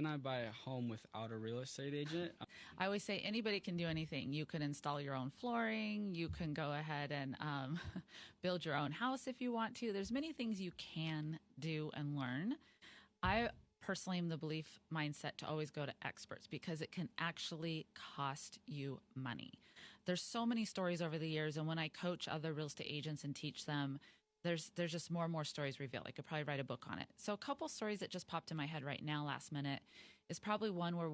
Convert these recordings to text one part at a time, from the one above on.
can I buy a home without a real estate agent? I always say anybody can do anything. You can install your own flooring. You can go ahead and build your own house if you want to. There's many things you can do and learn. I personally am the belief mindset to always go to experts because it can actually cost you money. There's so many stories over the years, and when I coach other real estate agents and teach them, there's just more and more stories revealed. I could probably write a book on it. So a couple stories that just popped in my head right now last minute is probably one where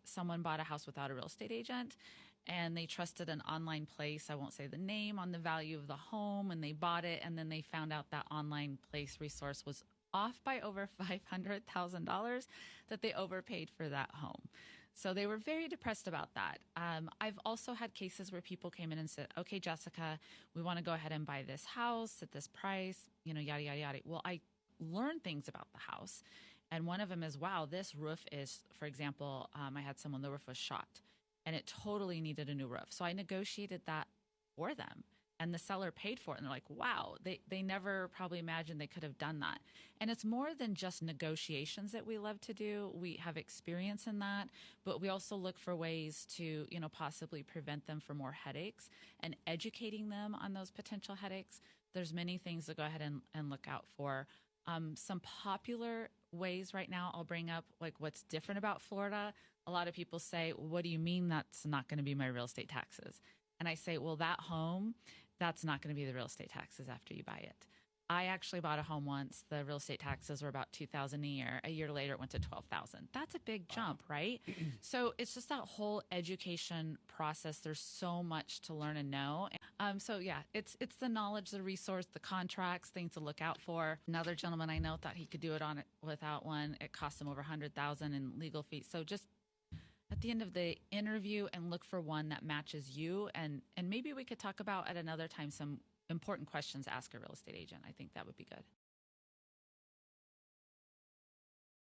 someone bought a house without a real estate agent and they trusted an online place. I won't say the name on the value of the home, and they bought it, and then they found out that online place resource was off by over $500,000, that they overpaid for that home. So they were very depressed about that. I've also had cases where people came in and said, okay, Jessica, we want to go ahead and buy this house at this price, yada, yada, yada. Well, I learned things about the house. And one of them is, wow, this roof is, for example, I had someone, the roof was shot and it totally needed a new roof. So I negotiated that for them. And the seller paid for it. And they're like, wow, they never probably imagined they could have done that. And it's more than just negotiations that we love to do. We have experience in that, but we also look for ways to, possibly prevent them from more headaches and educating them on those potential headaches. There's many things to go ahead and look out for. Some popular ways right now I'll bring up, like what's different about Florida. A lot of people say, what do you mean that's not going to be my real estate taxes? And I say, well, that home, that's not going to be the real estate taxes after you buy it. I actually bought a home once. The real estate taxes were about $2,000 a year. A year later, it went to $12,000. That's a big jump, right? So it's just that whole education process. There's so much to learn and know. So yeah, it's the knowledge, the resource, the contracts, things to look out for. Another gentleman I know thought he could do it on it without one. It cost him over $100,000 in legal fees. So just at the end of the interview and look for one that matches you. And maybe we could talk about at another time some important questions to ask a real estate agent. I think that would be good.